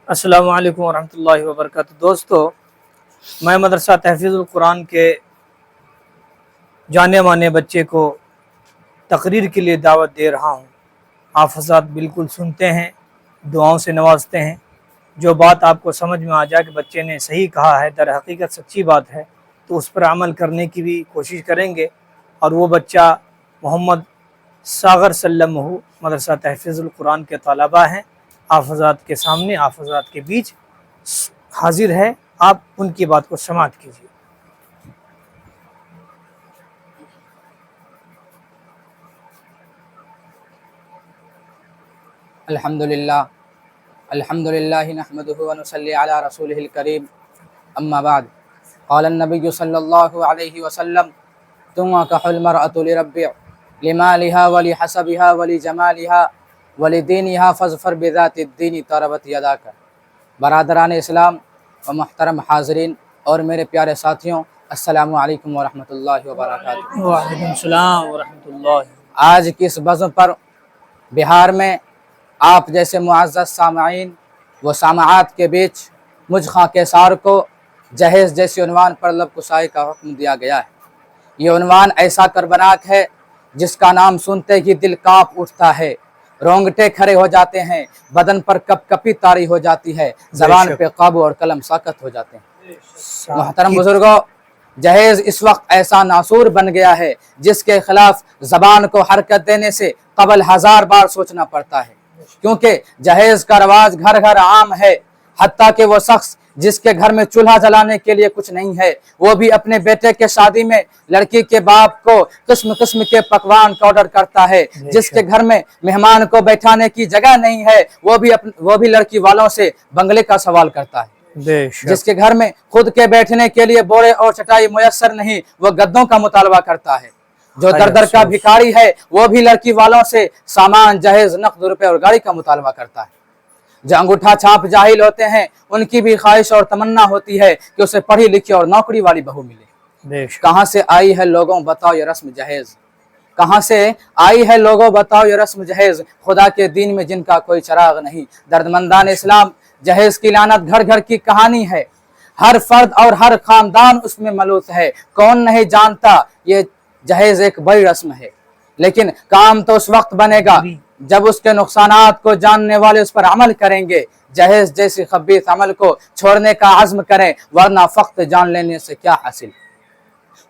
السلام علیکم ورحمۃ اللہ وبرکاتہ۔ دوستو، میں مدرسہ تحفیظ القرآن کے جانے مانے بچے کو تقریر کے لیے دعوت دے رہا ہوں۔ آپ حضرات بالکل سنتے ہیں، دعاؤں سے نوازتے ہیں۔ جو بات آپ کو سمجھ میں آ جائے کہ بچے نے صحیح کہا ہے، در حقیقت سچی بات ہے، تو اس پر عمل کرنے کی بھی کوشش کریں گے۔ اور وہ بچہ محمد ساغر سلمہ مدرسہ تحفیظ القرآن کے طلباء ہیں، آپ حضرات کے سامنے، آپ حضرات کے بیچ حاضر ہے۔ آپ ان کی بات کو سماعت کیجیے۔ الحمدللہ نحمدہ ونصلی علی رسولہ الکریم، اما بعد، قال النبی صلی اللہ علیہ وسلم: تنکح المرأة لربع لمالها ولحسبها ولجمالها ولدینها فاظفر بذات الدین تربت یداک۔ برادران اسلام و محترم حاضرین اور میرے پیارے ساتھیوں، السلام علیکم ورحمۃ اللہ وبرکاتہ۔ وعلیکم السلام ورحمۃ اللہ۔ آج کی اس بزم پر بہار میں آپ جیسے معزز سامعین و سامعات کے بیچ مجھ خاں کیسار کو جہیز جیسے عنوان پر لب کشائی کا حکم دیا گیا ہے۔ یہ عنوان ایسا کربناک ہے جس کا نام سنتے ہی دل کانپ اٹھتا ہے، رونگٹے کھڑے ہو جاتے ہیں، بدن پر کپ کپی طاری ہو جاتی ہے، زبان پہ قابو اور قلم ساکت ہو جاتے ہیں۔ محترم بزرگوں، جہیز اس وقت ایسا ناسور بن گیا ہے جس کے خلاف زبان کو حرکت دینے سے قبل 1000 بار سوچنا پڑتا ہے، کیونکہ جہیز کا رواج گھر گھر عام ہے۔ حتیٰ کہ وہ شخص جس کے گھر میں چولہا جلانے کے لیے کچھ نہیں ہے، وہ بھی اپنے بیٹے کے شادی میں لڑکی کے باپ کو قسم قسم کے پکوان کا آرڈر کرتا ہے۔ جس کے گھر میں مہمان کو بیٹھانے کی جگہ نہیں ہے، وہ بھی لڑکی والوں سے بنگلے کا سوال کرتا ہے۔ جس کے گھر میں خود کے بیٹھنے کے لیے بورے اور چٹائی میسر نہیں، وہ گدوں کا مطالبہ کرتا ہے۔ جو در در کا بھکاری ہے، وہ بھی لڑکی والوں سے سامان، جہیز، نقد روپے اور گاڑی کا مطالبہ کرتا ہے۔ جو انگوٹھا چھاپ جاہل ہوتے ہیں، ان کی بھی خواہش اور تمنا ہوتی ہے کہ اسے پڑھی لکھی اور نوکری والی بہو ملے۔ کہاں سے آئی ہے لوگوں بتاؤ یہ رسم جہیز؟ کہاں سے آئی ہے لوگوں بتاؤ یہ رسم جہیز؟ خدا کے دین میں جن کا کوئی چراغ نہیں۔ دردمندان اسلام، جہیز کی لعنت گھر گھر کی کہانی ہے، ہر فرد اور ہر خاندان اس میں ملوث ہے۔ کون نہیں جانتا یہ جہیز ایک بڑی رسم ہے، لیکن کام تو اس وقت بنے گا جب اس کے نقصانات کو جاننے والے اس پر عمل کریں گے۔ جہیز جیسی خبیث عمل کو چھوڑنے کا عزم کریں، ورنہ فقط جان لینے سے کیا حاصل۔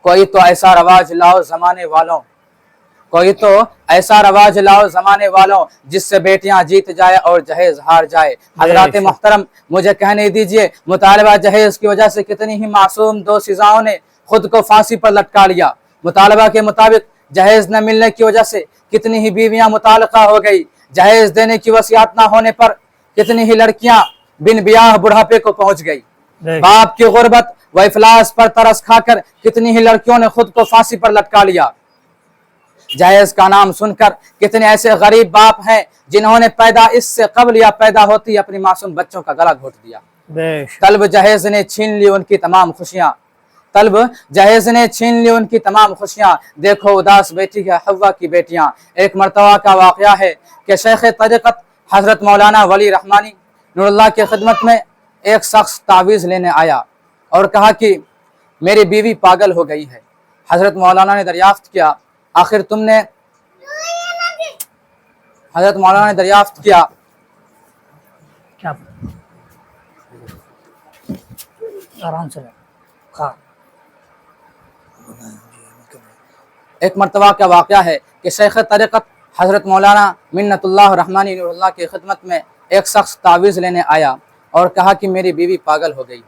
کوئی تو ایسا رواج لاؤ زمانے والوں، کوئی تو ایسا رواج لاؤ زمانے والوں جس سے بیٹیاں جیت جائے اور جہیز ہار جائے۔ حضرات محترم، مجھے کہنے دیجئے، مطالبہ جہیز کی وجہ سے کتنی ہی معصوم دوشیزاؤں نے خود کو پھانسی پر لٹکا لیا۔ مطالبہ کے مطابق جہیز نہ ملنے کی وجہ سے کتنی ہی بیویاں مطلقہ ہو گئی۔ جہیز دینے کی وصیت نہ ہونے پر کتنی ہی لڑکیاں بن بیاہ بڑھاپے کو پہنچ گئی۔ باپ کی غربت و افلاس پر ترس کھا کر کتنی ہی لڑکیوں نے خود کو پھانسی پر لٹکا لیا۔ جہیز کا نام سن کر کتنے ایسے غریب باپ ہیں جنہوں نے پیدا اس سے قبل یا پیدا ہوتی اپنی معصوم بچوں کا گلا گھونٹ دیا۔ طلب جہیز نے چھین لی ان کی تمام خوشیاں، طلب جہیز نے چھین لی ان کی تمام خوشیاں۔ دیکھو اداس بیٹھی ہے حوا کی بیٹیاں۔ ایک مرتبہ کا واقعہ ہے کہ شیخ طریقت حضرت مولانا ولی رحمانی نور اللہ کی خدمت میں ایک شخص تعویذ لینے آیا اور کہا کہ میری بیوی پاگل ہو گئی ہے۔ حضرت مولانا نے دریافت کیا، آخر تم نے حضرت مولانا نے دریافت کیا آرام سے ایک مرتبہ کا واقعہ ہے کہ شیخ طریقت حضرت مولانا منت اللہ رحمانی نور اللہ کی خدمت میں ایک شخص تعویذ لینے آیا اور کہا کہ میری بیوی پاگل ہو گئی۔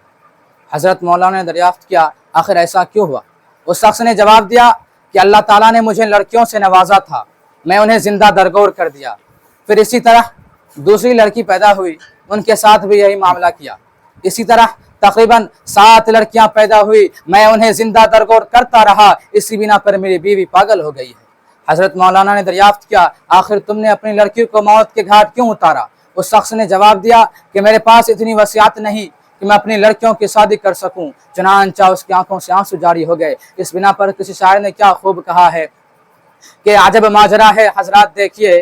حضرت مولانا نے دریافت کیا، آخر ایسا کیوں ہوا؟ اس شخص نے جواب دیا کہ اللہ تعالیٰ نے مجھے لڑکیوں سے نوازا تھا، میں انہیں زندہ درگور کر دیا، پھر اسی طرح دوسری لڑکی پیدا ہوئی، ان کے ساتھ بھی یہی معاملہ کیا، اسی طرح تقریباً 7 لڑکیاں پیدا ہوئی، میں انہیں زندہ درگور کرتا رہا، اسی بنا پر میری بیوی پاگل ہو گئی ہے۔ حضرت مولانا نے دریافت کیا، آخر تم نے اپنی لڑکی کو موت کے گھاٹ کیوں اتارا؟ اس شخص نے جواب دیا کہ میرے پاس اتنی وسعت نہیں کہ میں اپنی لڑکیوں کی شادی کر سکوں۔ چنانچہ اس کی آنکھوں سے آنسو جاری ہو گئے۔ اس بنا پر کسی شاعر نے کیا خوب کہا ہے کہ عجب ماجرا ہے حضرات دیکھیے،